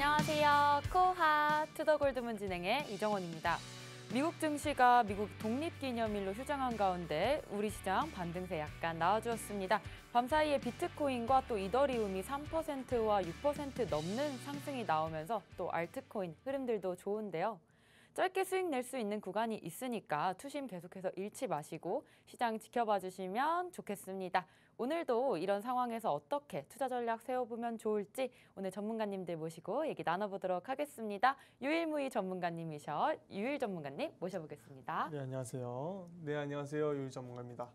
안녕하세요. 코하 투더골드문 진행의 이정원입니다. 미국 증시가 미국 독립기념일로 휴장한 가운데 우리 시장 반등세 약간 나와주었습니다. 밤사이에 비트코인과 또 이더리움이 3%와 6% 넘는 상승이 나오면서 또 알트코인 흐름들도 좋은데요. 짧게 수익 낼 수 있는 구간이 있으니까 투심 계속해서 잃지 마시고 시장 지켜봐 주시면 좋겠습니다. 오늘도 이런 상황에서 어떻게 투자 전략 세워보면 좋을지 오늘 전문가님들 모시고 얘기 나눠보도록 하겠습니다. 유일무이 전문가님이셔 유일 전문가님 모셔보겠습니다. 네, 안녕하세요. 네, 안녕하세요. 유일 전문가입니다.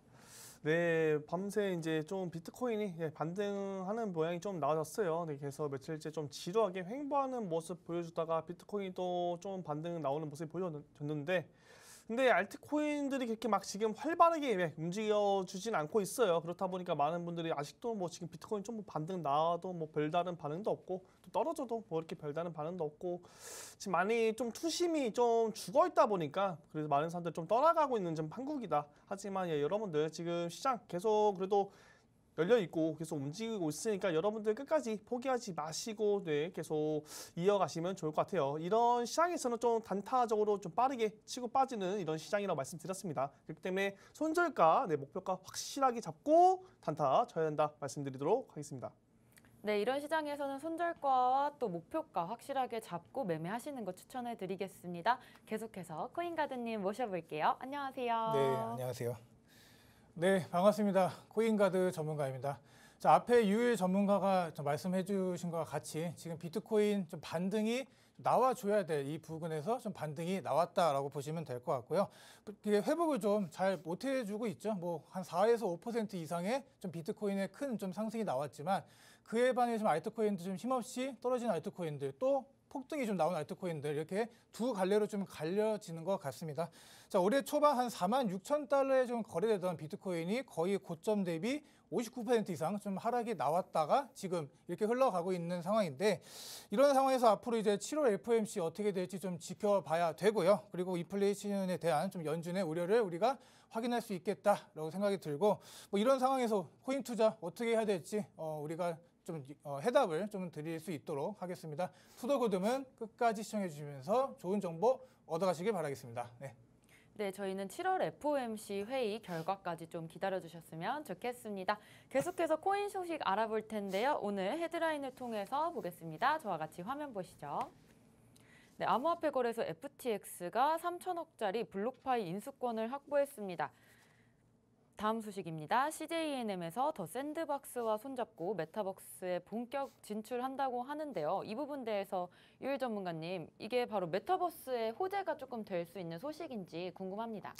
네, 밤새 이제 좀 비트코인이 반등하는 모양이 좀 나아졌어요. 네, 그래서 며칠째 좀 지루하게 횡보하는 모습 보여주다가 비트코인도 좀 반등 나오는 모습이 보여줬는데, 근데 알트코인들이 그렇게 막 지금 활발하게 움직여주진 않고 있어요. 그렇다 보니까 많은 분들이 아직도 뭐 지금 비트코인 좀 반등 나와도 뭐 별다른 반응도 없고, 또 떨어져도 뭐 이렇게 별다른 반응도 없고, 지금 많이 좀 투심이 좀 죽어 있다 보니까 그래서 많은 사람들 좀 떠나가고 있는 좀 한국이다. 하지만 여러분들 지금 시장 계속 그래도 열려있고 계속 움직이고 있으니까 여러분들 끝까지 포기하지 마시고 계속 이어가시면 좋을 것 같아요. 이런 시장에서는 좀 단타적으로 좀 빠르게 치고 빠지는 이런 시장이라고 말씀드렸습니다. 그렇기 때문에 손절가, 목표가 확실하게 잡고 단타 쳐야 한다 말씀드리도록 하겠습니다. 네, 이런 시장에서는 손절가와 또 목표가 확실하게 잡고 매매하시는 거 추천해 드리겠습니다. 계속해서 코인가드님 모셔볼게요. 안녕하세요. 네, 안녕하세요. 네, 반갑습니다. 코인가드 전문가입니다. 자, 앞에 유일 전문가가 말씀해 주신 것과 같이 지금 비트코인 좀 반등이 나와줘야 될 이 부분에서 좀 반등이 나왔다라고 보시면 될 것 같고요. 이게 회복을 좀 잘 못해주고 있죠. 뭐 한 4에서 5% 이상의 좀 비트코인의 큰 좀 상승이 나왔지만 그에 반해 좀 알트코인도 좀 힘없이 떨어진 알트코인들 또 폭등이 좀 나온 알트코인들 이렇게 두 갈래로 좀 갈려지는 것 같습니다. 자, 올해 초반 한 46,000달러에 좀 거래되던 비트코인이 거의 고점 대비 59% 이상 좀 하락이 나왔다가 지금 이렇게 흘러가고 있는 상황인데 이런 상황에서 앞으로 이제 7월 FOMC 어떻게 될지 좀 지켜봐야 되고요. 그리고 인플레이션에 대한 좀 연준의 우려를 우리가 확인할 수 있겠다라고 생각이 들고 뭐 이런 상황에서 코인 투자 어떻게 해야 될지 우리가 좀 해답을 좀 드릴 수 있도록 하겠습니다. 투더골드문 끝까지 시청해 주시면서 좋은 정보 얻어가시길 바라겠습니다. 네, 저희는 7월 FOMC 회의 결과까지 좀 기다려주셨으면 좋겠습니다. 계속해서 코인 소식 알아볼 텐데요. 오늘 헤드라인을 통해서 보겠습니다. 저와 같이 화면 보시죠. 네, 암호화폐 거래소 FTX가 3천억짜리 블록파이 인수권을 확보했습니다. 다음 소식입니다. CJENM에서 더 샌드박스와 손잡고 메타버스에 본격 진출한다고 하는데요. 이 부분 대해서 유일 전문가님, 이게 바로 메타버스의 호재가 조금 될 수 있는 소식인지 궁금합니다.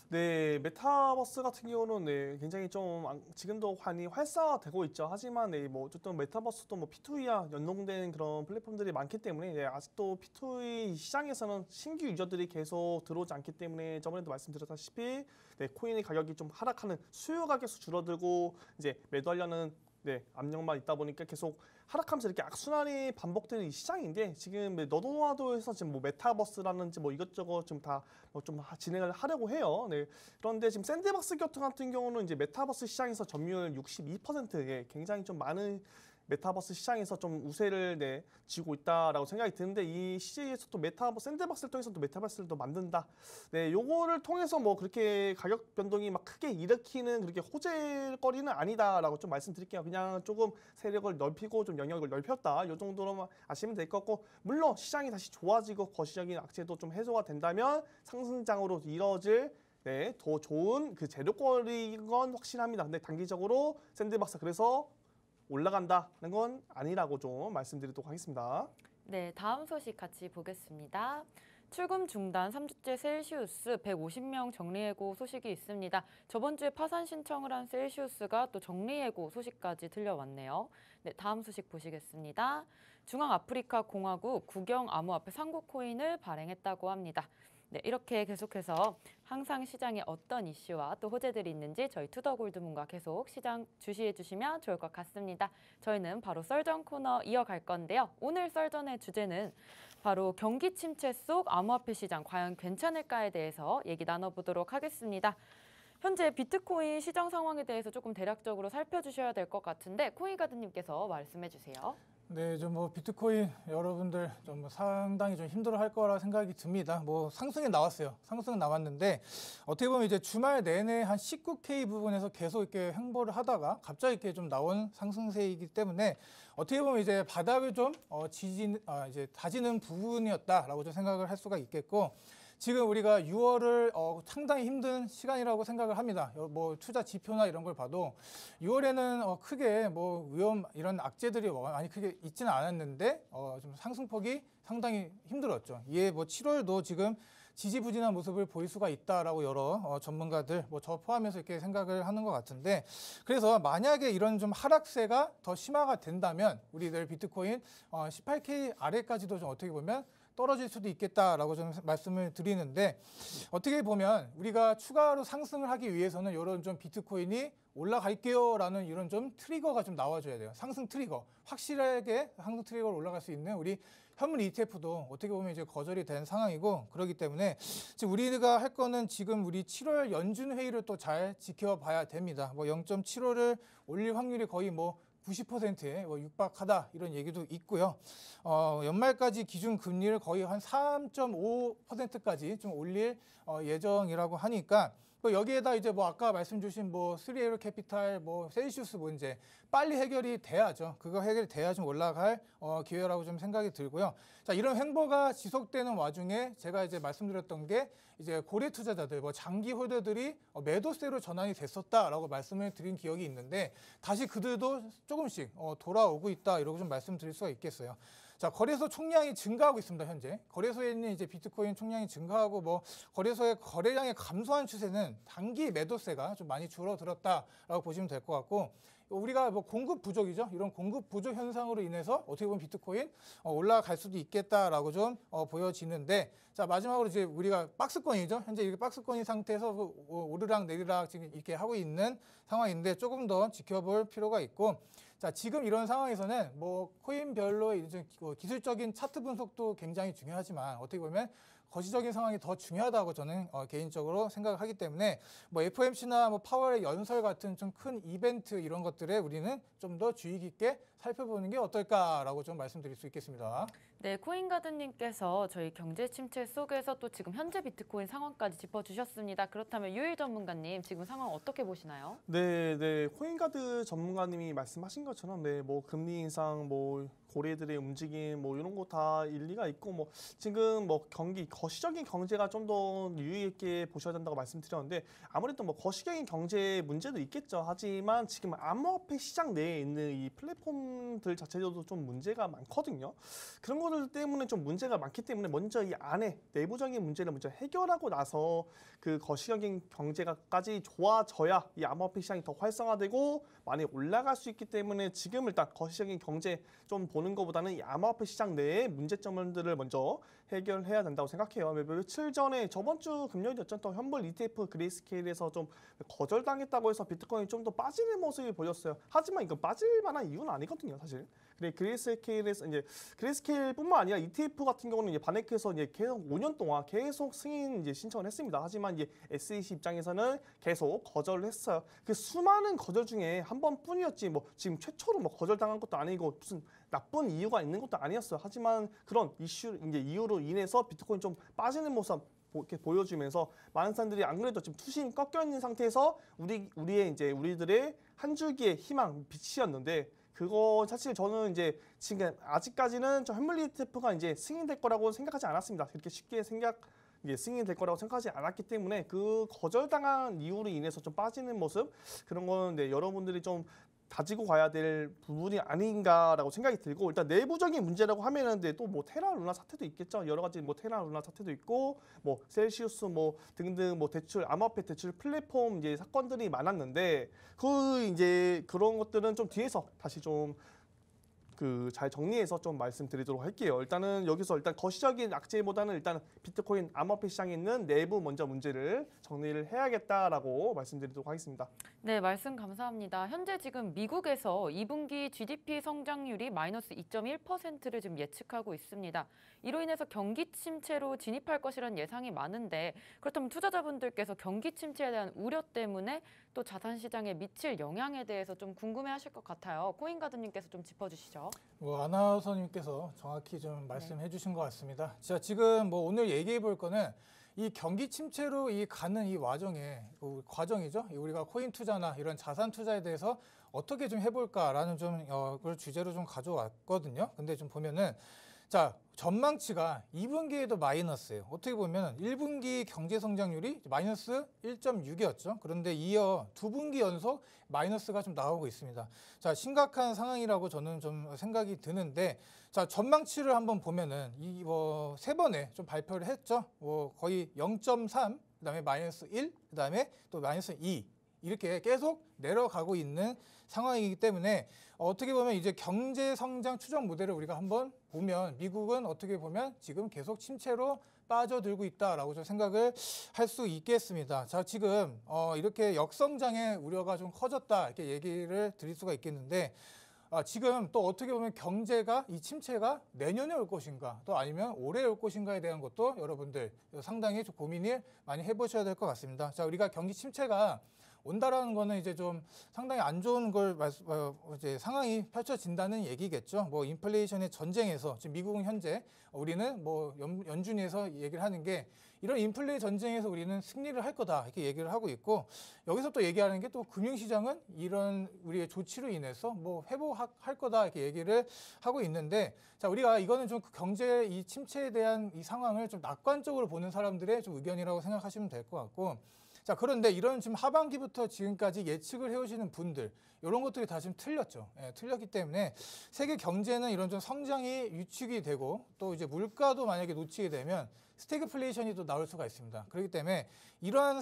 네, 메타버스 같은 경우는 굉장히 좀 지금도 많이 활성화되고 있죠. 하지만 뭐 어쨌든 메타버스도 뭐 P2E와 연동된 그런 플랫폼들이 많기 때문에 아직도 P2E 시장에서는 신규 유저들이 계속 들어오지 않기 때문에 저번에도 말씀드렸다시피 코인의 가격이 좀 하락하는 수요가 계속 줄어들고 이제 매도하려는 압력만 있다 보니까 계속 하락하면서 이렇게 악순환이 반복되는 이 시장인데 지금 너도나도에서 지금 뭐 메타버스라는지 뭐 이것저것 좀 다 뭐 좀 진행을 하려고 해요. 그런데 지금 샌드박스 같은 경우는 이제 메타버스 시장에서 점유율 62%에 굉장히 좀 많은 메타버스 시장에서 좀 우세를 쥐고 있다라고 생각이 드는데 이 시기에서 또 샌드박스를 통해서 또 메타버스를 또 만든다. 요거를 통해서 뭐 그렇게 가격 변동이 막 크게 일으키는 그렇게 호재거리는 아니다라고 좀 말씀드릴게요. 그냥 조금 세력을 넓히고 좀 영역을 넓혔다. 요 정도로만 아시면 될 것 같고 물론 시장이 다시 좋아지고 거시적인 악재도 좀 해소가 된다면 상승장으로 이뤄질 더 좋은 그 재료거리인 건 확실합니다. 근데 단기적으로 샌드박스 그래서 올라간다는 건 아니라고 좀 말씀드리도록 하겠습니다. 네, 다음 소식 같이 보겠습니다. 출금 중단 3주째 셀시우스 150명 정리해고 소식이 있습니다. 저번 주에 파산 신청을 한 셀시우스가 또 정리해고 소식까지 들려왔네요. 네, 다음 소식 보시겠습니다. 중앙아프리카 공화국 국영 암호화폐 상고 코인을 발행했다고 합니다. 네, 이렇게 계속해서 항상 시장에 어떤 이슈와 또 호재들이 있는지 저희 투더골드문과 계속 시장 주시해 주시면 좋을 것 같습니다. 저희는 바로 썰전 코너 이어갈 건데요. 오늘 썰전의 주제는 바로 경기 침체 속 암호화폐 시장 과연 괜찮을까에 대해서 얘기 나눠보도록 하겠습니다. 현재 비트코인 시장 상황에 대해서 조금 대략적으로 살펴주셔야 될 것 같은데 코인가드님께서 말씀해 주세요. 네, 좀 뭐 비트코인 여러분들 좀 상당히 좀 힘들어할 거라 생각이 듭니다. 뭐 상승이 나왔어요. 상승은 나왔는데 어떻게 보면 이제 주말 내내 한 19K 부분에서 계속 이렇게 횡보를 하다가 갑자기 이렇게 좀 나온 상승세이기 때문에 어떻게 보면 이제 바닥을 좀 이제 다지는 부분이었다라고 좀 생각을 할 수가 있겠고. 지금 우리가 6월을 상당히 힘든 시간이라고 생각을 합니다. 뭐 투자 지표나 이런 걸 봐도 6월에는 크게 뭐 위험 이런 악재들이 많이 크게 있지는 않았는데 좀 상승폭이 상당히 힘들었죠. 이에 뭐 7월도 지금 지지부진한 모습을 보일 수가 있다라고 여러 전문가들 뭐 저 포함해서 이렇게 생각을 하는 것 같은데 그래서 만약에 이런 좀 하락세가 더 심화가 된다면 우리들 비트코인 18K 아래까지도 좀 어떻게 보면 떨어질 수도 있겠다라고 좀 말씀을 드리는데 어떻게 보면 우리가 추가로 상승을 하기 위해서는 이런 좀 비트코인이 올라갈게요라는 이런 좀 트리거가 좀 나와줘야 돼요. 상승 트리거. 확실하게 상승 트리거로 올라갈 수 있는 우리 현물 ETF도 어떻게 보면 이제 거절이 된 상황이고 그렇기 때문에 지금 우리가 할 거는 지금 우리 7월 연준 회의를 또 잘 지켜봐야 됩니다. 뭐 0.75를 올릴 확률이 거의 뭐 90%에 육박하다 이런 얘기도 있고요. 연말까지 기준 금리를 거의 한 3.5%까지 좀 올릴 예정이라고 하니까 여기에다 이제 뭐 아까 말씀 주신 뭐 3에로 캐피탈, 뭐 셀시우스 문제 빨리 해결이 돼야죠. 그거 해결이 돼야 좀 올라갈 기회라고 좀 생각이 들고요. 자, 이런 횡보가 지속되는 와중에 제가 이제 말씀드렸던 게 이제 고래 투자자들, 뭐 장기 홀더들이 매도세로 전환이 됐었다라고 말씀을 드린 기억이 있는데 다시 그들도 조금씩 돌아오고 있다 이러고 좀 말씀드릴 수가 있겠어요. 자, 거래소 총량이 증가하고 있습니다. 현재 거래소에 있는 이제 비트코인 총량이 증가하고 뭐 거래소의 거래량이 감소한 추세는 단기 매도세가 좀 많이 줄어들었다라고 보시면 될 것 같고 우리가 뭐 공급 부족이죠. 이런 공급 부족 현상으로 인해서 어떻게 보면 비트코인 올라갈 수도 있겠다라고 좀 보여지는데 자 마지막으로 이제 우리가 박스권이죠. 현재 이렇게 박스권인 상태에서 오르락 내리락 지금 이렇게 하고 있는 상황인데 조금 더 지켜볼 필요가 있고. 자, 지금 이런 상황에서는 뭐 코인별로 이제 기술적인 차트 분석도 굉장히 중요하지만 어떻게 보면 거시적인 상황이 더 중요하다고 저는 개인적으로 생각을 하기 때문에 뭐 FOMC나 뭐 파월의 연설 같은 좀 큰 이벤트 이런 것들에 우리는 좀 더 주의 깊게 살펴보는 게 어떨까라고 좀 말씀드릴 수 있겠습니다. 네, 코인가드님께서 저희 경제 침체 속에서 또 지금 현재 비트코인 상황까지 짚어주셨습니다. 그렇다면 유일 전문가님 지금 상황 어떻게 보시나요? 네, 코인가드 전문가님이 말씀하신 것처럼 뭐 금리 인상, 뭐 고래들의 움직임, 뭐 이런 거 다 일리가 있고 뭐 지금 뭐 거시적인 경제가 좀 더 유의 있게 보셔야 된다고 말씀드렸는데 아무래도 뭐 거시적인 경제 문제도 있겠죠. 하지만 지금 암호화폐 시장 내에 있는 이 플랫폼들 자체도 좀 문제가 많거든요. 그런 것들 때문에 좀 문제가 많기 때문에 먼저 이 안에 내부적인 문제를 먼저 해결하고 나서 그 거시적인 경제가까지 좋아져야 이 암호화폐 시장이 더 활성화되고 많이 올라갈 수 있기 때문에 지금 일단 거시적인 경제 좀 보는 것보다는 이 암호화폐 시장 내의 문제점들을 먼저 해결해야 된다고 생각해요. 며칠 전에 저번 주 금요일이었죠. 또 현물 ETF 그레이스케일에서 좀 거절당했다고 해서 비트코인이 좀 더 빠지는 모습이 보였어요. 하지만 이거 빠질 만한 이유는 아니거든요, 사실. 그래 그레이스케일에서 이제 그레이스케일뿐만 아니라 ETF 같은 경우는 이제 바네크에서 이제 계속 5년 동안 계속 승인 이제 신청을 했습니다. 하지만 이제 SEC 입장에서는 계속 거절을 했어요. 그 수많은 거절 중에 한 번뿐이었지 뭐 지금 최초로 뭐 거절당한 것도 아니고 무슨 나쁜 이유가 있는 것도 아니었어요. 하지만 그런 이유로 인해서 비트코인 좀 빠지는 모습 이렇게 보여주면서 많은 사람들이 안 그래도 지금 투신 꺾여 있는 상태에서 우리들의 한 줄기의 희망 빛이었는데 그거 사실 저는 이제 지금 아직까지는 저 현물 ETF가 이제 승인될 거라고 생각하지 않았습니다. 그렇게 쉽게 승인될 거라고 생각하지 않았기 때문에 그 거절당한 이유로 인해서 좀 빠지는 모습 그런 거는 여러분들이 좀 가지고 가야 될 부분이 아닌가라고 생각이 들고 일단 내부적인 문제라고 하면은 또 뭐 테라 루나 사태도 있겠죠. 여러 가지 뭐 테라 루나 사태도 있고 뭐 셀시우스 뭐 등등 뭐 대출 암호화폐 대출 플랫폼 이제 사건들이 많았는데 그런 것들은 좀 뒤에서 다시 좀 잘 정리해서 좀 말씀드리도록 할게요. 일단은 여기서 일단 거시적인 악재보다는 일단 비트코인 암호화폐 시장에 있는 내부 먼저 문제를 정리를 해야겠다라고 말씀드리도록 하겠습니다. 네, 말씀 감사합니다. 현재 지금 미국에서 2분기 GDP 성장률이 마이너스 2.1%를 지금 예측하고 있습니다. 이로 인해서 경기 침체로 진입할 것이라는 예상이 많은데 그렇다면 투자자분들께서 경기 침체에 대한 우려 때문에 또 자산 시장에 미칠 영향에 대해서 좀 궁금해하실 것 같아요. 코인가드님께서 좀 짚어주시죠. 뭐 아나운서님께서 정확히 좀 말씀해 주신 것 같습니다. 자, 지금 뭐 오늘 얘기해 볼 거는 이 경기 침체로 이 가는 이 과정이죠. 우리가 코인 투자나 이런 자산 투자에 대해서 어떻게 좀 해볼까라는 좀 그걸 주제로 좀 가져왔거든요. 근데 좀 보면은 자, 전망치가 2분기에도 마이너스예요. 어떻게 보면 1분기 경제 성장률이 마이너스 1.6이었죠. 그런데 이어 2분기 연속 마이너스가 좀 나오고 있습니다. 자, 심각한 상황이라고 저는 좀 생각이 드는데, 자, 전망치를 한번 보면은 세 번에 좀 발표를 했죠. 거의 0.3, 그다음에 마이너스 1, 그다음에 또 마이너스 2. 이렇게 계속 내려가고 있는 상황이기 때문에 어떻게 보면 이제 경제 성장 추정 모델을 우리가 한번 보면 미국은 어떻게 보면 지금 계속 침체로 빠져들고 있다라고 좀 생각을 할 수 있겠습니다. 자, 지금 이렇게 역성장의 우려가 좀 커졌다 이렇게 얘기를 드릴 수가 있겠는데 지금 또 어떻게 보면 경제가 이 침체가 내년에 올 것인가 또 아니면 올해 올 것인가에 대한 것도 여러분들 상당히 좀 고민을 많이 해보셔야 될 것 같습니다. 자, 우리가 경기 침체가 온다라는 거는 이제 좀 상당히 안 좋은 걸 이제 상황이 펼쳐진다는 얘기겠죠. 뭐 인플레이션의 전쟁에서 지금 미국은 현재 우리는 뭐 연준에서 얘기를 하는 게 이런 인플레 전쟁에서 우리는 승리를 할 거다 이렇게 얘기를 하고 있고 여기서 또 얘기하는 게 또 금융시장은 이런 우리의 조치로 인해서 뭐 회복할 거다 이렇게 얘기를 하고 있는데 자 우리가 이거는 좀 경제 이 침체에 대한 이 상황을 좀 낙관적으로 보는 사람들의 좀 의견이라고 생각하시면 될 것 같고. 자, 그런데 이런 지금 하반기부터 지금까지 예측을 해오시는 분들, 이런 것들이 다 지금 틀렸죠. 예, 틀렸기 때문에 세계 경제는 이런 좀 성장이 위축이 되고 또 이제 물가도 만약에 놓치게 되면 스태그플레이션이 또 나올 수가 있습니다. 그렇기 때문에 이러한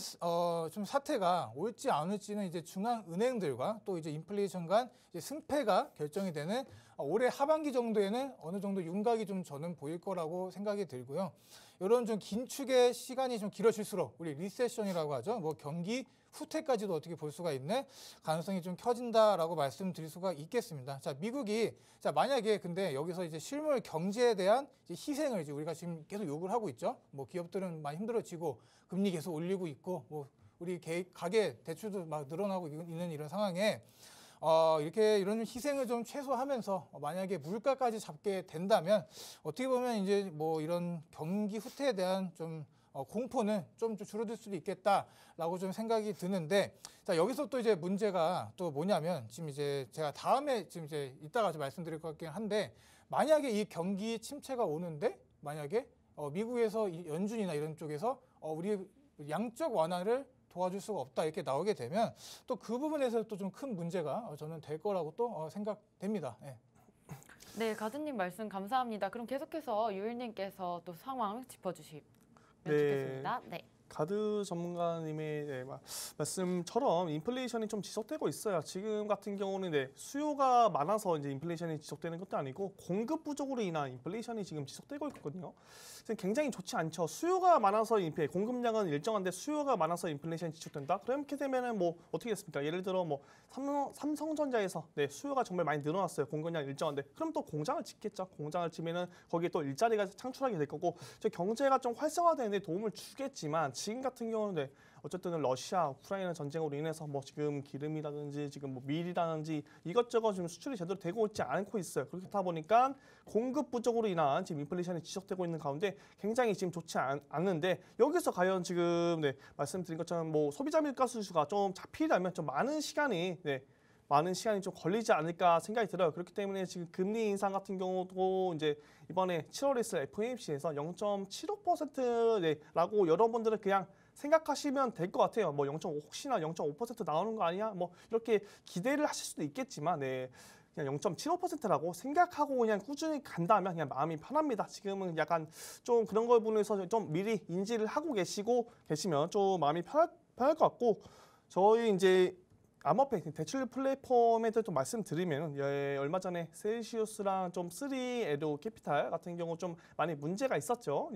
좀 사태가 올지 안 올지는 이제 중앙은행들과 또 이제 인플레이션 간 이제 승패가 결정이 되는 올해 하반기 정도에는 어느 정도 윤곽이 좀 저는 보일 거라고 생각이 들고요. 이런 좀 긴축의 시간이 좀 길어질수록 우리 리세션이라고 하죠. 뭐 경기 후퇴까지도 어떻게 볼 수가 있는 가능성이 좀 켜진다라고 말씀드릴 수가 있겠습니다. 자, 미국이 자 만약에 근데 여기서 이제 실물 경제에 대한 이제 희생을 이제 우리가 지금 계속 요구를 하고 있죠. 뭐 기업들은 많이 힘들어지고 금리 계속 올리고 있고 뭐 우리 가계 대출도 막 늘어나고 있는 이런 상황에 이렇게 이런 희생을 좀 최소화하면서 만약에 물가까지 잡게 된다면 어떻게 보면 이제 뭐 이런 경기 후퇴에 대한 좀 공포는 좀 줄어들 수도 있겠다라고 좀 생각이 드는데 자 여기서 또 이제 문제가 또 뭐냐면 지금 이제 제가 다음에 지금 이제 이따가 말씀드릴 것 같긴 한데 만약에 이 경기 침체가 오는데 만약에 미국에서 연준이나 이런 쪽에서 우리 양적 완화를 도와줄 수가 없다 이렇게 나오게 되면 또 그 부분에서 또 좀 큰 문제가 저는 될 거라고 또 생각됩니다. 네. 네, 가드님 말씀 감사합니다. 그럼 계속해서 유일님께서 또 상황 짚어주시면 네. 좋겠습니다. 네. 가드 전문가님의 말씀처럼 인플레이션이 좀 지속되고 있어요. 지금 같은 경우는 수요가 많아서 이제 인플레이션이 지속되는 것도 아니고 공급 부족으로 인한 인플레이션이 지금 지속되고 있거든요. 지금 굉장히 좋지 않죠. 수요가 많아서 공급량은 일정한데 수요가 많아서 인플레이션이 지속된다. 그렇게 되면은 뭐 어떻게 됐습니까? 예를 들어 뭐 삼성전자에서 수요가 정말 많이 늘어났어요. 공급량 일정한데 그럼 또 공장을 짓겠죠. 공장을 지면은 거기에 또 일자리가 창출하게 될 거고 경제가 좀 활성화되는 데 도움을 주겠지만 지금 같은 경우는 어쨌든 러시아, 우크라이나 전쟁으로 인해서 뭐 지금 기름이라든지 지금 뭐 밀이라든지 이것저것 지금 수출이 제대로 되고 있지 않고 있어요. 그렇다 보니까 공급 부족으로 인한 지금 인플레이션이 지속되고 있는 가운데 굉장히 지금 좋지 않은데 여기서 과연 지금 말씀드린 것처럼 뭐 소비자 물가 지수가 좀 잡히려면 좀 많은 시간이 좀 걸리지 않을까 생각이 들어요. 그렇기 때문에 지금 금리 인상 같은 경우도 이제 이번에 7월에 있을 FOMC에서 0.75%라고 여러분들은 그냥 생각하시면 될 것 같아요. 뭐 0.5 혹시나 0.5% 나오는 거 아니야? 뭐 이렇게 기대를 하실 수도 있겠지만 그냥 0.75%라고 생각하고 그냥 꾸준히 간다면 그냥 마음이 편합니다. 지금은 약간 좀 그런 걸 보면서 좀 미리 인지를 하고 계시면 좀 마음이 편할 것 같고 저희 이제 암호화폐 대출 플랫폼에 좀 말씀드리면 얼마 전에 셀시우스랑 좀 3에도 캐피탈 같은 경우 좀 많이 문제가 있었죠.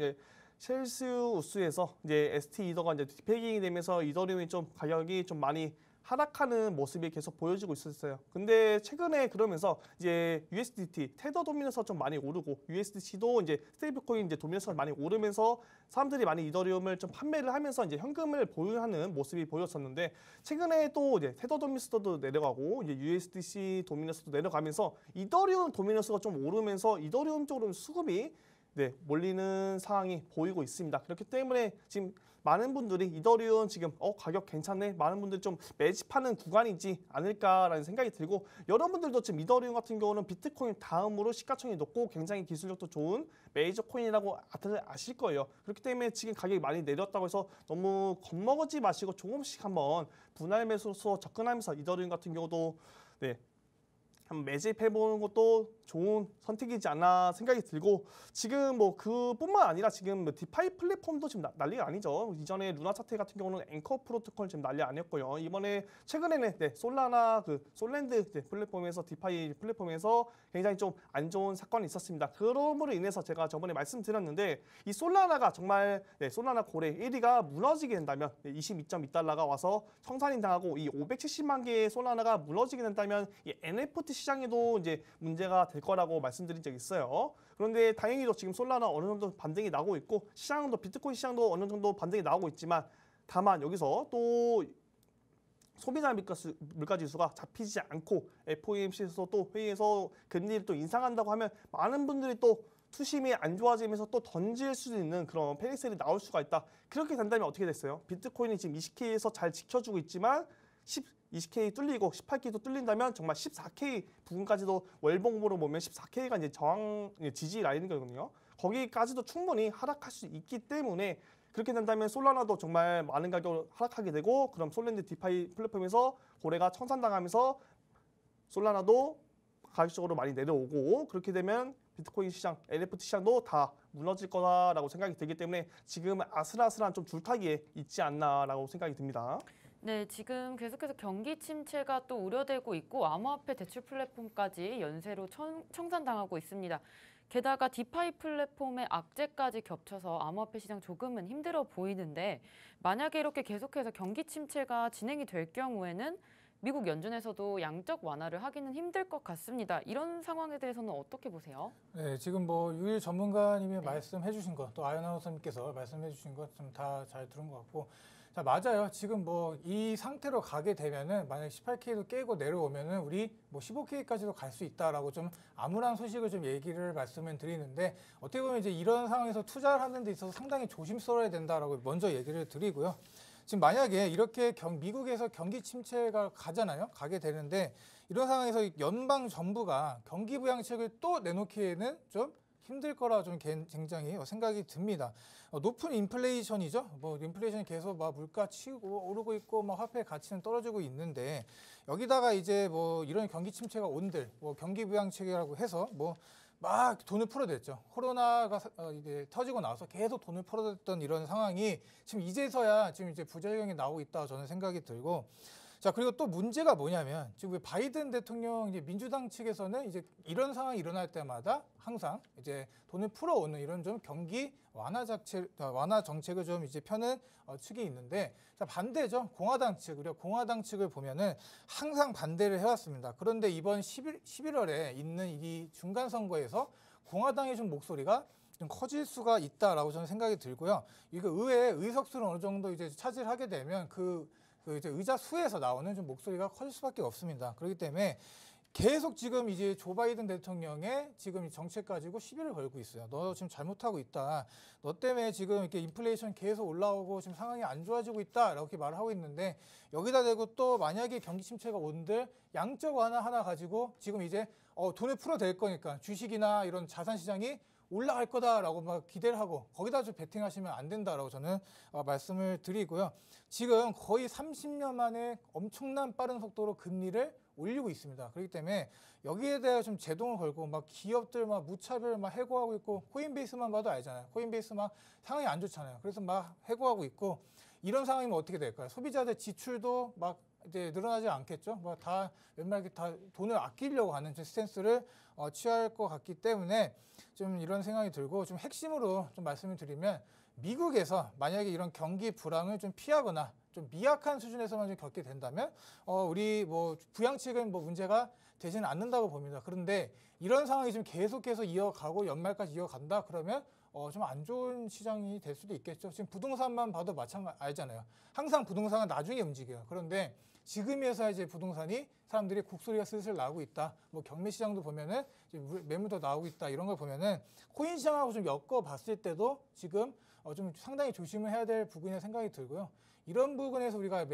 셀시우스에서 이제 ST 이더가 이제 디페깅이 되면서 이더리움이 좀 가격이 좀 많이 하락하는 모습이 계속 보여지고 있었어요. 근데 최근에 그러면서 이제 USDT 테더 도미넌스가 좀 많이 오르고 USDC도 이제 스테이블 코인 이제 도미넌스가 많이 오르면서 사람들이 많이 이더리움을 좀 판매를 하면서 이제 현금을 보유하는 모습이 보였었는데 최근에 또 이제 테더 도미넌스도 내려가고 이제 USDC 도미넌스도 내려가면서 이더리움 도미넌스가 좀 오르면서 이더리움 쪽으로 수급이 몰리는 상황이 보이고 있습니다. 그렇기 때문에 지금 많은 분들이 이더리움 지금 가격 괜찮네, 많은 분들이 좀 매집하는 구간이지 않을까라는 생각이 들고, 여러분들도 지금 이더리움 같은 경우는 비트코인 다음으로 시가총이 높고 굉장히 기술력도 좋은 메이저 코인이라고 다들 아실 거예요. 그렇기 때문에 지금 가격이 많이 내렸다고 해서 너무 겁먹지 마시고 조금씩 한번 분할 매수로 접근하면서 이더리움 같은 경우도 한번 매집해보는 것도 좋은 선택이지 않나 생각이 들고, 지금 뭐 그뿐만 아니라 지금 뭐 디파이 플랫폼도 지금 난리가 아니죠. 이전에 루나 차트 같은 경우는 앵커 프로토콜 지금 난리 아니었고요. 이번에 최근에는 솔라나 솔랜드 플랫폼에서 디파이 플랫폼에서 굉장히 좀 안 좋은 사건이 있었습니다. 그럼으로 인해서 제가 저번에 말씀드렸는데 이 솔라나가 정말 솔라나 고래 1위가 무너지게 된다면 22.2달러가 와서 청산이 당하고 이 570만 개의 솔라나가 무너지게 된다면 이 NFT 시장에도 이제 문제가 될 거라고 말씀드린 적이 있어요. 그런데 다행히도 지금 솔라나 어느 정도 반등이 나오고 있고 시장도 비트코인 시장도 어느 정도 반등이 나오고 있지만, 다만 여기서 또 소비자 물가 지수가 잡히지 않고 FOMC에서 또 회의에서 금리를 또 인상한다고 하면 많은 분들이 또 투심이 안 좋아지면서 또 던질 수 있는 그런 패닉셀이 나올 수가 있다. 그렇게 된다면 어떻게 됐어요? 비트코인이 지금 20K에서 잘 지켜주고 있지만 20K 뚫리고 18K도 뚫린다면 정말 14K 부분까지도 월봉으로 보면 14K가 이제 저항 지지 라인이거든요. 거기까지도 충분히 하락할 수 있기 때문에 그렇게 된다면 솔라나도 정말 많은 가격으로 하락하게 되고, 그럼 솔랜드 디파이 플랫폼에서 고래가 청산당하면서 솔라나도 가격적으로 많이 내려오고, 그렇게 되면 비트코인 시장, NFT 시장도 다 무너질 거다라고 생각이 들기 때문에 지금 아슬아슬한 좀 줄타기에 있지 않나라고 생각이 듭니다. 네, 지금 계속해서 경기 침체가 또 우려되고 있고 암호화폐 대출 플랫폼까지 연쇄로 청산당하고 있습니다. 게다가 디파이 플랫폼의 악재까지 겹쳐서 암호화폐 시장 조금은 힘들어 보이는데, 만약에 이렇게 계속해서 경기 침체가 진행이 될 경우에는 미국 연준에서도 양적 완화를 하기는 힘들 것 같습니다. 이런 상황에 대해서는 어떻게 보세요? 네, 지금 뭐 유일 전문가님이 말씀해 주신 것, 또 아나운서님께서 말씀해 주신 것 좀 다 잘 들은 것 같고, 자, 맞아요. 지금 뭐 이 상태로 가게 되면은 만약 18K도 깨고 내려오면은 우리 뭐 15K까지도 갈 수 있다라고 좀 암울한 소식을 좀 얘기를 말씀을 드리는데, 어떻게 보면 이제 이런 상황에서 투자를 하는 데 있어서 상당히 조심스러워야 된다라고 먼저 얘기를 드리고요. 지금 만약에 이렇게 미국에서 경기 침체가 가게 되는데, 이런 상황에서 연방 정부가 경기 부양책을 또 내놓기에는 좀 힘들 거라 좀 굉장히 생각이 듭니다. 높은 인플레이션이죠. 뭐 인플레이션이 계속 막 물가 치고 오르고 있고 막 화폐 가치는 떨어지고 있는데, 여기다가 이제 뭐 이런 경기 침체가 온들 뭐 경기 부양책이라고 해서 뭐 막 돈을 풀어댔죠. 코로나가 이제 터지고 나서 계속 돈을 풀어댔던 이런 상황이 지금 이제서야 지금 이제 부작용이 나오고 있다 저는 생각이 들고, 자, 그리고 또 문제가 뭐냐면 지금 바이든 대통령 이제 민주당 측에서는 이제 이런 상황이 일어날 때마다 항상 이제 돈을 풀어오는 이런 좀 경기 완화 정책을 좀 이제 펴는 측이 있는데, 자, 반대죠. 공화당 측, 우리가 공화당 측을 보면은 항상 반대를 해왔습니다. 그런데 이번 11월에 있는 이 중간 선거에서 공화당의 좀 목소리가 좀 커질 수가 있다라고 저는 생각이 들고요. 이거 의회의 의석수를 어느 정도 이제 차지하게 되면 그 이제 의자 수에서 나오는 좀 목소리가 커질 수밖에 없습니다. 그렇기 때문에 계속 지금 이제 조 바이든 대통령의 지금 이 정책 가지고 시비를 걸고 있어요. 너 지금 잘못하고 있다. 너 때문에 지금 이렇게 인플레이션 계속 올라오고 지금 상황이 안 좋아지고 있다. 이렇게 말을 하고 있는데, 여기다 대고 또 만약에 경기 침체가 온들 양적 완화 하나 가지고 지금 이제 돈을 풀어댈 거니까 주식이나 이런 자산 시장이 올라갈 거다라고 막 기대를 하고 거기다 좀 베팅하시면 안 된다라고 저는 말씀을 드리고요. 지금 거의 30년 만에 엄청난 빠른 속도로 금리를 올리고 있습니다. 그렇기 때문에 여기에 대해 좀 제동을 걸고 막 기업들 막 무차별 막 해고하고 있고, 코인베이스만 봐도 알잖아요. 코인베이스 막 상황이 안 좋잖아요. 그래서 막 해고하고 있고, 이런 상황이면 어떻게 될까요? 소비자들 지출도 막 이제 늘어나지 않겠죠. 뭐 다 웬만하게 다 돈을 아끼려고 하는 스탠스를 취할 것 같기 때문에 좀 이런 생각이 들고, 좀 핵심으로 좀 말씀을 드리면, 미국에서 만약에 이런 경기 불황을 좀 피하거나 좀 미약한 수준에서만 좀 겪게 된다면 우리 뭐 부양 측은 뭐 문제가 되지는 않는다고 봅니다. 그런데 이런 상황이 지금 계속해서 이어가고 연말까지 이어간다 그러면 좀 안 좋은 시장이 될 수도 있겠죠. 지금 부동산만 봐도 알잖아요. 항상 부동산은 나중에 움직여요. 그런데 지금에서 이제 부동산이 사람들이 곡소리가 슬슬 나오고 있다. 뭐 경매 시장도 보면은 매물도 나오고 있다. 이런 걸 보면은 코인 시장하고 좀 엮어봤을 때도 지금 좀 상당히 조심을 해야 될 부분이라 생각이 들고요. 이런 부분에서 우리가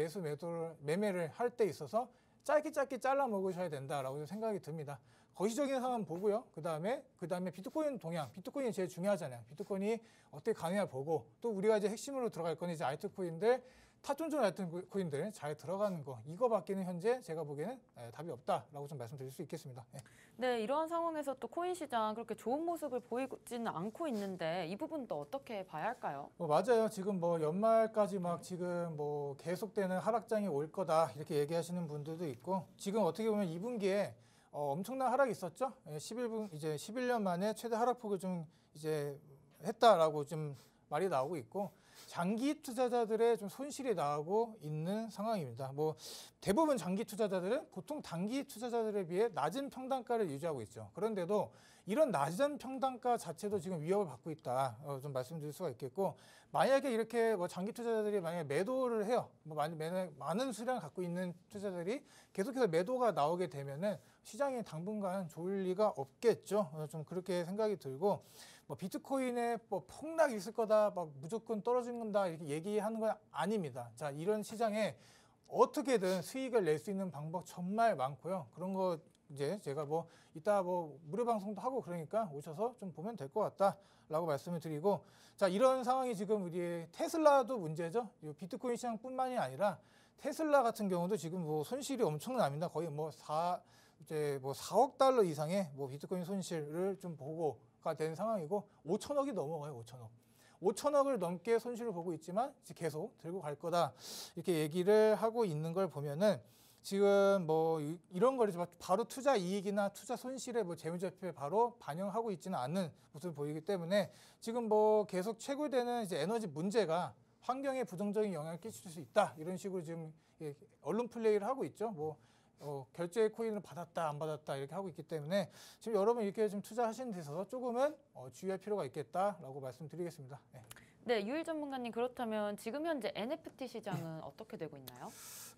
매매를 할 때 있어서 짧게 잘라 먹으셔야 된다라고 생각이 듭니다. 거시적인 상황 보고요. 그다음에 비트코인 동향, 비트코인이 제일 중요하잖아요. 비트코인이 어떻게 가느냐 보고 또 우리가 이제 핵심으로 들어갈 건 이제 알트코인들, 타점전 알트코인들 잘 들어가는 거 이거밖에는 현재 제가 보기에는 답이 없다라고 좀 말씀드릴 수 있겠습니다. 네, 이러한 상황에서 또 코인 시장 그렇게 좋은 모습을 보이지는 않고 있는데 이 부분도 어떻게 봐야 할까요? 맞아요. 지금 뭐 연말까지 막 지금 뭐 계속되는 하락장이 올 거다 이렇게 얘기하시는 분들도 있고 지금 어떻게 보면 2분기에 엄청난 하락이 있었죠. 11년 만에 최대 하락폭을 좀 이제 했다라고 좀 말이 나오고 있고 장기 투자자들의 좀 손실이 나오고 있는 상황입니다. 뭐 대부분 장기 투자자들은 보통 단기 투자자들에 비해 낮은 평단가를 유지하고 있죠. 그런데도 이런 낮은 평단가 자체도 지금 위협을 받고 있다. 좀 말씀드릴 수가 있겠고 만약에 이렇게 뭐 장기 투자자들이 만약에 매도를 해요. 뭐 많은 수량을 갖고 있는 투자자들이 계속해서 매도가 나오게 되면은 시장이 당분간 좋을 리가 없겠죠. 좀 그렇게 생각이 들고 뭐 비트코인에 뭐 폭락이 있을 거다, 막 무조건 떨어진 건다 이렇게 얘기하는 건 아닙니다. 자, 이런 시장에 어떻게든 수익을 낼 수 있는 방법 정말 많고요. 그런 거 이제 제가 뭐 이따 뭐 무료 방송도 하고 그러니까 오셔서 좀 보면 될 것 같다라고 말씀을 드리고 자, 이런 상황이 지금 우리 테슬라도 문제죠. 이 비트코인 시장뿐만이 아니라 테슬라 같은 경우도 지금 뭐 손실이 엄청납니다. 거의 뭐 4억 달러 이상의 뭐 비트코인 손실을 좀 보고가 된 상황이고 5천억이 넘어가요. 5천억을 넘게 손실을 보고 있지만 계속 들고 갈 거다 이렇게 얘기를 하고 있는 걸 보면은 지금 뭐 이런 거를 바로 투자 이익이나 투자 손실의 뭐 재무제표에 바로 반영하고 있지는 않는 모습을 보이기 때문에 지금 뭐 계속 채굴되는 이제 에너지 문제가 환경에 부정적인 영향을 끼칠 수 있다 이런 식으로 지금 언론 플레이를 하고 있죠. 뭐 결제 코인을 받았다 안 받았다 이렇게 하고 있기 때문에 지금 여러분 이렇게 좀 투자하시는 데 있어서 조금은 주의할 필요가 있겠다라고 말씀드리겠습니다. 네, 유일 전문가님 그렇다면 지금 현재 NFT 시장은 어떻게 되고 있나요?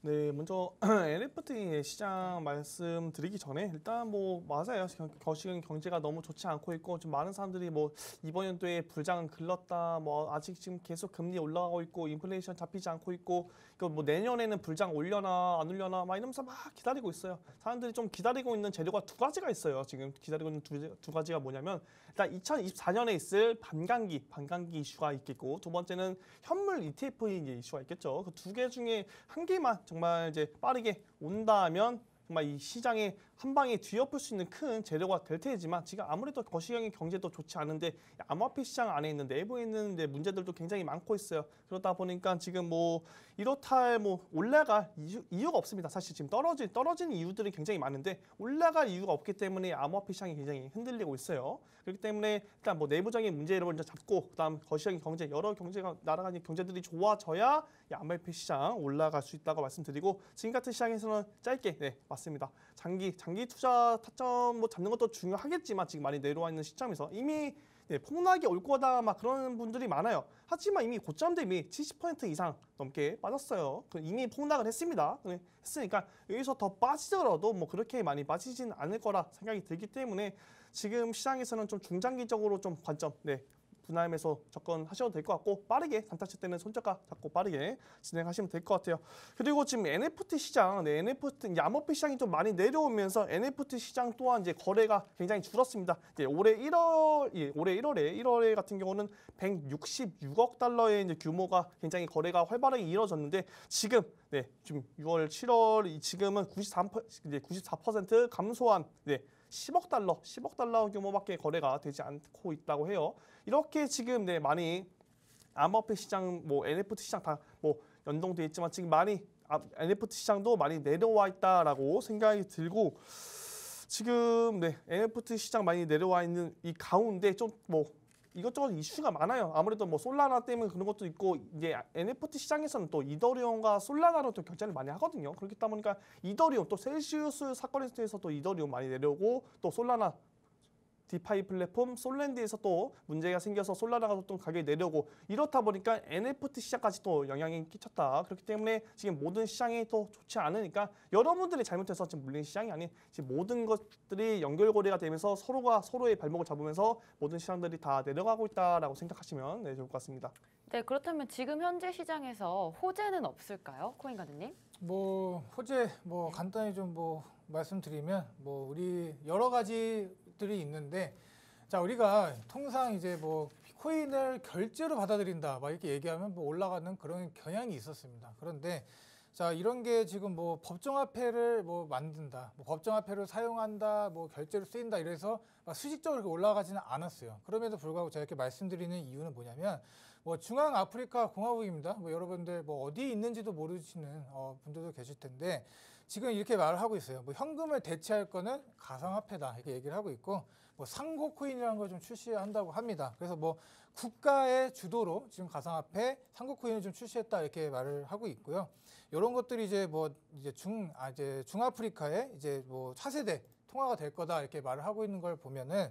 네, 먼저 NFT 시장 말씀드리기 전에 일단 뭐 맞아요. 거시경 경제가 너무 좋지 않고 있고 좀 많은 사람들이 뭐 이번 연도에 불장은 글렀다. 뭐 아직 지금 계속 금리 올라가고 있고 인플레이션 잡히지 않고 있고 이거 뭐 내년에는 불장 올려나 안 올려나 막 이러면서 막 기다리고 있어요. 사람들이 좀 기다리고 있는 재료가 두 가지가 있어요. 지금 기다리고 있는 두 가지가 뭐냐면 일단 2024년에 있을 반감기 이슈가 있겠고 두 번째는 현물 ETF 이슈가 있겠죠. 그 두 개 중에 한 개만 정말 이제 빠르게 온다면 정말 이 시장에 한 방에 뒤엎을 수 있는 큰 재료가 될 테지만 지금 아무래도 거시경의 경제도 좋지 않은데 암호화폐 시장 안에 있는 내부에 있는 문제들도 굉장히 많고 있어요. 그러다 보니까 지금 뭐 이렇다 뭐 올라갈 이유가 없습니다. 사실 지금 떨어진 이유들이 굉장히 많은데 올라갈 이유가 없기 때문에 암호화폐 시장이 굉장히 흔들리고 있어요. 그렇기 때문에 일단 뭐 내부적인 문제를 먼저 잡고 그다음 거시경의 경제 여러 경제가 나라간의 경제들이 좋아져야 이 암호화폐 시장 올라갈 수 있다고 말씀드리고 지금 같은 시장에서는 짧게 맞습니다. 장기 투자 타점 뭐 잡는 것도 중요하겠지만 지금 많이 내려와 있는 시점에서 이미 폭락이 올 거다 막 그런 분들이 많아요. 하지만 이미 고점 대비 70% 이상 넘게 빠졌어요. 이미 폭락을 했습니다. 했으니까 여기서 더 빠지더라도 뭐 그렇게 많이 빠지진 않을 거라 생각이 들기 때문에 지금 시장에서는 좀 중장기적으로 좀 관점 분할매수 접근하셔도 될 것 같고 빠르게 단타 칠 때는 손절가 잡고 빠르게 진행하시면 될 것 같아요. 그리고 지금 NFT 시장, NFT 암호화폐 시장이 좀 많이 내려오면서 NFT 시장 또한 이제 거래가 굉장히 줄었습니다. 올해 1월에 같은 경우는 166억 달러의 이제 규모가 굉장히 거래가 활발하게 이루어졌는데 지금 지금 6월, 7월 지금은 94% 감소한 10억 달러 규모밖에 거래가 되지 않고 있다고 해요. 이렇게 지금 많이 암호화폐 시장, 뭐 NFT 시장 다 뭐 연동돼 있지만 지금 많이 NFT 시장도 많이 내려와 있다라고 생각이 들고 지금 NFT 시장 많이 내려와 있는 이 가운데 좀 뭐 이것저것 이슈가 많아요. 아무래도 뭐 솔라나 때문에 그런 것도 있고 이제 NFT 시장에서는 또 이더리움과 솔라나로 또 경쟁을 많이 하거든요. 그렇기 보니까 이더리움 또 셀시우스 사건에 대해서 또 이더리움 많이 내려오고 또 솔라나 디파이 플랫폼 솔랜드에서 또 문제가 생겨서 솔라나가 또 가격이 내려오고 이렇다 보니까 NFT 시장까지 또 영향이 끼쳤다. 그렇기 때문에 지금 모든 시장이 또 좋지 않으니까 여러분들이 잘못해서 지금 물린 시장이 아닌 지금 모든 것들이 연결고리가 되면서 서로가 서로의 발목을 잡으면서 모든 시장들이 다 내려가고 있다라고 생각하시면 네, 좋을 것 같습니다. 네, 그렇다면 지금 현재 시장에서 호재는 없을까요? 코인가드님? 뭐 호재 뭐 간단히 좀 뭐 말씀드리면 뭐 우리 여러 가지들이 있는데 자 우리가 통상 이제 뭐 코인을 결제로 받아들인다 막 이렇게 얘기하면 뭐 올라가는 그런 경향이 있었습니다. 그런데 자 이런 게 지금 뭐 법정화폐를 뭐 만든다, 뭐 법정화폐를 사용한다, 뭐 결제로 쓰인다 이래서 막 수직적으로 이렇게 올라가지는 않았어요. 그럼에도 불구하고 제가 이렇게 말씀드리는 이유는 뭐냐면 뭐 중앙 아프리카 공화국입니다. 뭐 여러분들 뭐 어디에 있는지도 모르시는 분들도 계실 텐데 지금 이렇게 말을 하고 있어요. 뭐 현금을 대체할 거는 가상화폐다 이렇게 얘기를 하고 있고 뭐 상고 코인이라는 걸 좀 출시한다고 합니다. 그래서 뭐 국가의 주도로 지금 가상화폐 상고 코인을 좀 출시했다 이렇게 말을 하고 있고요. 이런 것들이 이제 뭐 이제 중아프리카의 이제 뭐 차세대 통화가 될 거다 이렇게 말을 하고 있는 걸 보면은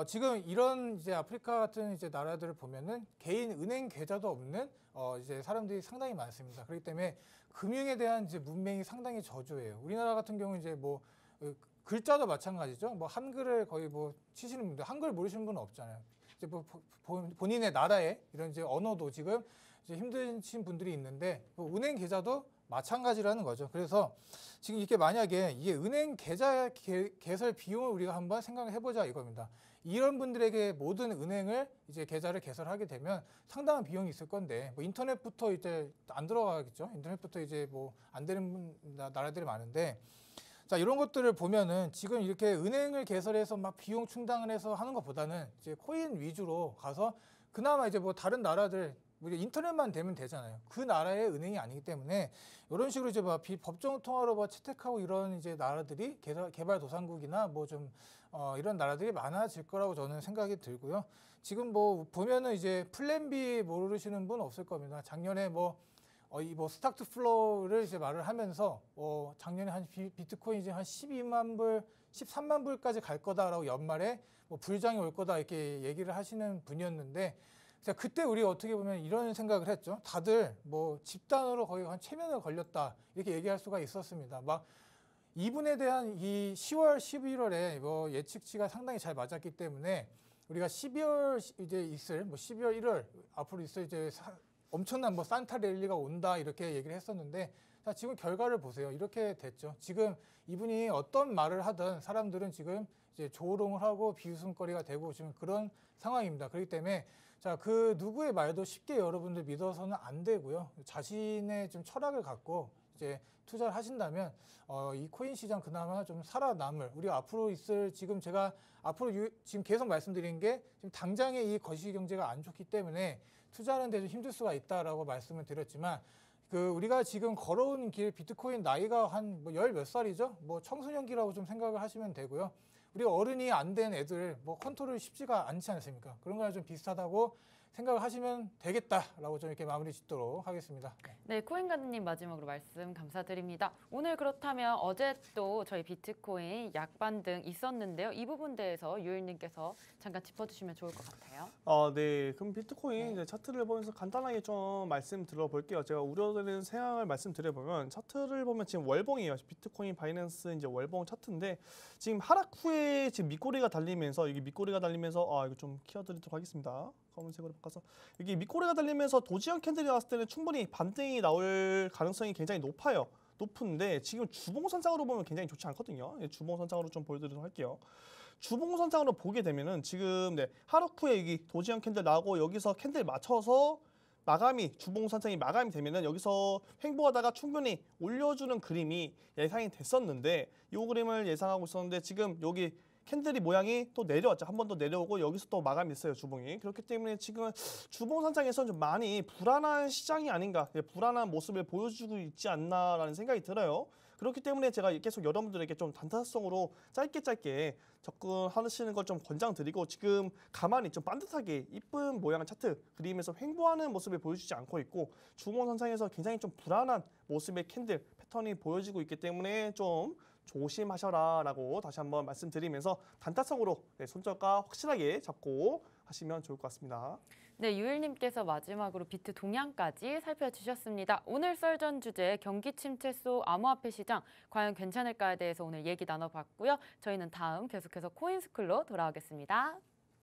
지금 이런 이제 아프리카 같은 이제 나라들을 보면은 개인 은행 계좌도 없는 이제 사람들이 상당히 많습니다. 그렇기 때문에 금융에 대한 이제 문맹이 상당히 저조해요. 우리나라 같은 경우 이제 뭐 글자도 마찬가지죠. 뭐 한글을 거의 뭐 치시는 분들 한글 모르시는 분은 없잖아요. 이제 뭐 본인의 나라의 이런 이제 언어도 지금 이제 힘드신 분들이 있는데 뭐 은행 계좌도 마찬가지라는 거죠. 그래서 지금 이게 만약에 이게 은행 계좌 개설 비용을 우리가 한번 생각을 해보자 이겁니다. 이런 분들에게 모든 은행을 이제 계좌를 개설하게 되면 상당한 비용이 있을 건데 뭐 인터넷부터 이제 안 들어가겠죠. 인터넷부터 이제 뭐 안 되는 나라들이 많은데 자 이런 것들을 보면은 지금 이렇게 은행을 개설해서 막 비용 충당을 해서 하는 것보다는 이제 코인 위주로 가서 그나마 이제 뭐 다른 나라들 뭐 인터넷만 되면 되잖아요. 그 나라의 은행이 아니기 때문에 이런 식으로 이제 뭐 법정 통화로 뭐 채택하고 이런 이제 나라들이 개발도상국이나 뭐 좀 이런 나라들이 많아질 거라고 저는 생각이 들고요. 지금 뭐 보면은 이제 플랜 B 모르시는 분 없을 겁니다. 작년에 이 스타트 플로우를 이제 말을 하면서 작년에 한 비트코인이 이제 한 12만 불, 13만 불까지 갈 거다라고 연말에 뭐 불장이 올 거다 이렇게 얘기를 하시는 분이었는데. 자, 그때 우리가 어떻게 보면 이런 생각을 했죠. 다들 뭐 집단으로 거의 한 최면을 걸렸다 이렇게 얘기할 수가 있었습니다. 막 이분에 대한 이 10월, 11월에 뭐 예측치가 상당히 잘 맞았기 때문에 우리가 12월 이제 있을 뭐 12월, 1월 앞으로 있을 이제 엄청난 뭐 산타 랠리가 온다 이렇게 얘기를 했었는데 자, 지금 결과를 보세요. 이렇게 됐죠. 지금 이분이 어떤 말을 하든 사람들은 지금 이제 조롱을 하고 비웃음거리가 되고 지금 그런 상황입니다. 그렇기 때문에 자, 그 누구의 말도 쉽게 여러분들 믿어서는 안 되고요. 자신의 좀 철학을 갖고 이제 투자를 하신다면 이 코인 시장 그나마 좀 살아남을 우리가 앞으로 있을 지금 제가 앞으로 지금 계속 말씀드린 게 지금 당장의 이 거시 경제가 안 좋기 때문에 투자하는 데 좀 힘들 수가 있다라고 말씀을 드렸지만 우리가 지금 걸어온 길 비트코인 나이가 한 뭐 열 몇 살이죠? 뭐 청소년기라고 좀 생각을 하시면 되고요. 우리가 어른이 안 된 애들 뭐 컨트롤이 쉽지가 않지 않습니까? 그런 거랑 좀 비슷하다고 생각을 하시면 되겠다라고 좀 이렇게 마무리 짓도록 하겠습니다. 네, 코인가드님 마지막으로 말씀 감사드립니다. 오늘 그렇다면 어제 또 저희 비트코인 약반등 있었는데요. 이 부분 대해서 유일님께서 잠깐 짚어주시면 좋을 것 같아요. 네. 그럼 비트코인 이제 차트를 보면서 간단하게 좀 말씀 들어볼게요. 제가 우려되는 상황을 말씀드려보면 차트를 보면 지금 월봉이에요. 비트코인 바이낸스 이제 월봉 차트인데 지금 하락 후에 지금 밑꼬리가 달리면서 이게 밑꼬리가 달리면서 이거 좀 키워드리도록 하겠습니다. 검은색으로 바꿔서 여기 밑꼬리가 달리면서 도지형 캔들이 나왔을 때는 충분히 반등이 나올 가능성이 굉장히 높은데 지금 주봉선상으로 보면 굉장히 좋지 않거든요. 주봉선상으로 좀 보여드리도록 할게요. 주봉선상으로 보게 되면은 지금 하락 후에 여기 도지형 캔들 나오고 여기서 캔들 맞춰서 주봉선상이 마감이 되면은 여기서 횡보하다가 충분히 올려주는 그림이 예상이 됐었는데 이 그림을 예상하고 있었는데 지금 여기 캔들이 모양이 또 내려왔죠. 한 번 더 내려오고 여기서 또 마감이 있어요, 주봉이. 그렇기 때문에 지금 주봉 선상에서는 좀 많이 불안한 시장이 아닌가, 불안한 모습을 보여주고 있지 않나라는 생각이 들어요. 그렇기 때문에 제가 계속 여러분들에게 좀 단타성으로 짧게 접근하시는 걸 좀 권장드리고, 지금 가만히 좀 반듯하게 이쁜 모양의 차트 그리면서 횡보하는 모습을 보여주지 않고 있고, 주봉 선상에서 굉장히 좀 불안한 모습의 캔들 패턴이 보여지고 있기 때문에 좀 조심하셔라라고 다시 한번 말씀드리면서 단타성으로 손절가 확실하게 잡고 하시면 좋을 것 같습니다. 네, 유일님께서 마지막으로 비트 동향까지 살펴주셨습니다. 오늘 썰전 주제 경기 침체 속 암호화폐 시장 과연 괜찮을까에 대해서 오늘 얘기 나눠봤고요. 저희는 다음 계속해서 코인스쿨로 돌아오겠습니다.